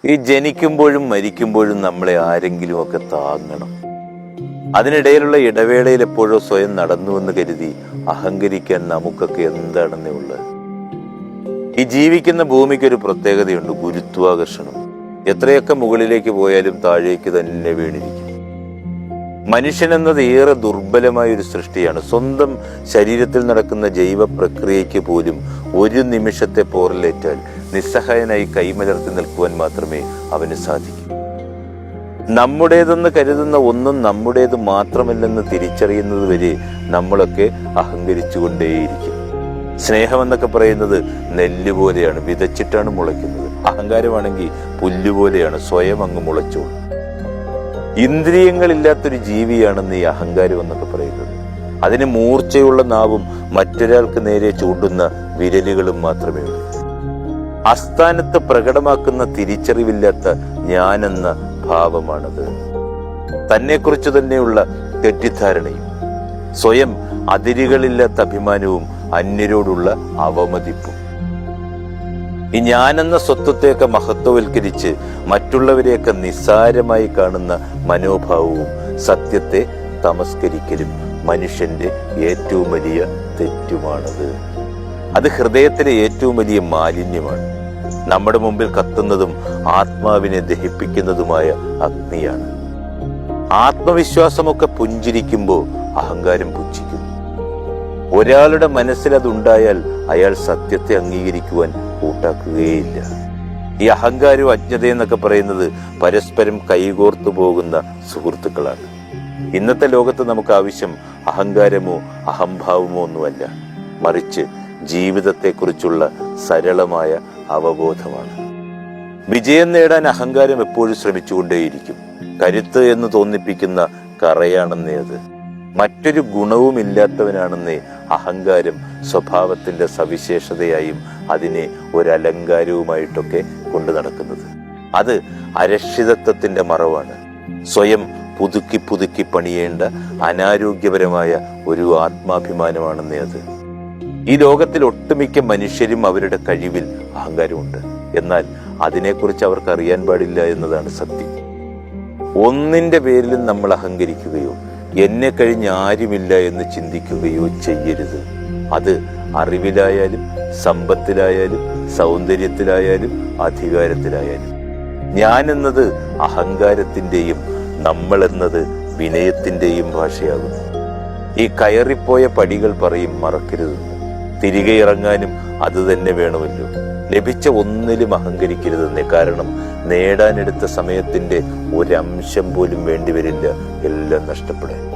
ഈ ജനിക്കുമ്പോഴും മരിക്കുമ്പോഴും നമ്മളെ ആരെങ്കിലുമൊക്കെ താങ്ങണം. അതിനിടയിലുള്ള ഇടവേളയിൽ എപ്പോഴോ സ്വയം നടന്നുവെന്ന് കരുതി അഹങ്കരിക്കാൻ നമുക്കൊക്കെ എന്താണെന്നേ ഉള്ളത്. ഈ ജീവിക്കുന്ന ഭൂമിക്കൊരു പ്രത്യേകതയുണ്ട്, ഗുരുത്വാകർഷണം. എത്രയൊക്കെ മുകളിലേക്ക് പോയാലും താഴേക്ക് തന്നെ വീണിരിക്കും. മനുഷ്യൻ എന്നത് ഏറെ ദുർബലമായ ഒരു സൃഷ്ടിയാണ്. സ്വന്തം ശരീരത്തിൽ നടക്കുന്ന ജൈവ പ്രക്രിയയ്ക്ക് പോലും ഒരു നിമിഷത്തെ പോറലേറ്റാൽ നിസ്സഹായനായി കൈമലർത്തി നിൽക്കുവാൻ മാത്രമേ അവന് സാധിക്കൂ. നമ്മുടേതെന്ന് കരുതുന്ന ഒന്നും നമ്മുടേത് മാത്രമല്ലെന്ന് തിരിച്ചറിയുന്നത് വരെ നമ്മളൊക്കെ അഹങ്കരിച്ചുകൊണ്ടേയിരിക്കും. സ്നേഹമെന്നൊക്കെ പറയുന്നത് നെല്ല് പോലെയാണ്, വിതച്ചിട്ടാണ് മുളയ്ക്കുന്നത്. അഹങ്കാരമാണെങ്കിൽ പുല്ലുപോലെയാണ്, സ്വയം അങ്ങ് മുളച്ചോളും. ഇന്ദ്രിയങ്ങളില്ലാത്തൊരു ജീവിയാണെന്ന് ഈ അഹങ്കാരം എന്നൊക്കെ പറയുന്നത്. അതിന് മൂർച്ചയുള്ള നാവും മറ്റൊരാൾക്ക് നേരെ ചൂണ്ടുന്ന വിരലുകളും മാത്രമേ ഉള്ളൂ. അസ്ഥാനത്ത് പ്രകടമാക്കുന്ന തിരിച്ചറിവില്ലാത്ത ഞാനെന്ന ഭാവമാണത്. തന്നെക്കുറിച്ച് തന്നെയുള്ള തെറ്റിദ്ധാരണയും സ്വയം അതിരുകളില്ലാത്ത അഭിമാനവും അന്യരോടുള്ള അവമതിപ്പും. ഈ ഞാനെന്ന സ്വത്വത്തെയൊക്കെ മഹത്വവൽക്കരിച്ച് മറ്റുള്ളവരെയൊക്കെ നിസ്സാരമായി കാണുന്ന മനോഭാവവും സത്യത്തെ തമസ്കരിക്കലും മനുഷ്യന്റെ ഏറ്റവും വലിയ തെറ്റുമാണത്. അത് ഹൃദയത്തിലെ ഏറ്റവും വലിയ മാലിന്യമാണ്. നമ്മുടെ മുമ്പിൽ കത്തുന്നതും ആത്മാവിനെ ദഹിപ്പിക്കുന്നതുമായ അഗ്നിയാണ്. ആത്മവിശ്വാസമൊക്കെ പുഞ്ചിരിക്കുമ്പോൾ അഹങ്കാരം പുച്ഛിക്കുന്നു. ഒരാളുടെ മനസ്സിൽ അതുണ്ടായാൽ അയാൾ സത്യത്തെ അംഗീകരിക്കുവാൻ കൂട്ടാക്കുകയില്ല. ഈ അഹങ്കാരവും അജ്ഞതയെന്നൊക്കെ പറയുന്നത് പരസ്പരം കൈകോർത്തു പോകുന്ന സുഹൃത്തുക്കളാണ്. ഇന്നത്തെ ലോകത്ത് നമുക്ക് ആവശ്യം അഹങ്കാരമോ അഹംഭാവമോ ഒന്നുമല്ല, മറിച്ച് ജീവിതത്തെക്കുറിച്ചുള്ള സരളമായ അവബോധമാണ്. വിജയം നേടാൻ അഹങ്കാരം എപ്പോഴും ശ്രമിച്ചുകൊണ്ടേയിരിക്കും. കരുത്ത് എന്ന് തോന്നിപ്പിക്കുന്ന കറയാണെന്നേ അത്. മറ്റൊരു ഗുണവുമില്ലാത്തവനാണെന്നേ അഹങ്കാരം സ്വഭാവത്തിന്റെ സവിശേഷതയായും അതിനെ ഒരലങ്കാരവുമായിട്ടൊക്കെ കൊണ്ടു നടക്കുന്നത്. അത് അരക്ഷിതത്വത്തിന്റെ മറവാണ്. സ്വയം പുതുക്കി പുതുക്കി പണിയേണ്ട അനാരോഗ്യപരമായ ഒരു ആത്മാഭിമാനമാണെന്നേ അത്. ഈ ലോകത്തിൽ ഒട്ടുമിക്ക മനുഷ്യരും അവരുടെ കഴിവിൽ അഹങ്കാരമുണ്ട്. എന്നാൽ അതിനെക്കുറിച്ച് അവർക്ക് അറിയാൻ പാടില്ല എന്നതാണ് സത്യം. ഒന്നിന്റെ പേരിലും നമ്മൾ അഹങ്കരിക്കുകയോ എന്നെ കഴിഞ്ഞ് ആരുമില്ല എന്ന് ചിന്തിക്കുകയോ ചെയ്യരുത്. അത് അറിവിലായാലും സമ്പത്തിലായാലും സൗന്ദര്യത്തിലായാലും അധികാരത്തിലായാലും. ഞാൻ എന്നത് അഹങ്കാരത്തിന്റെയും നമ്മൾ എന്നത് വിനയത്തിന്റെയും ഭാഷയാകുന്നു. ഈ കയറിപ്പോയ പടികൾ പറയും മറക്കരുതെന്ന്. തിരികെ ഇറങ്ങാനും അത് തന്നെ വേണമല്ലോ. ലഭിച്ച ഒന്നിലും അഹങ്കരിക്കരുതെന്നേ. കാരണം നേടാനെടുത്ത സമയത്തിന്റെ ഒരംശം പോലും വേണ്ടിവരില്ല എല്ലാം നഷ്ടപ്പെടാൻ.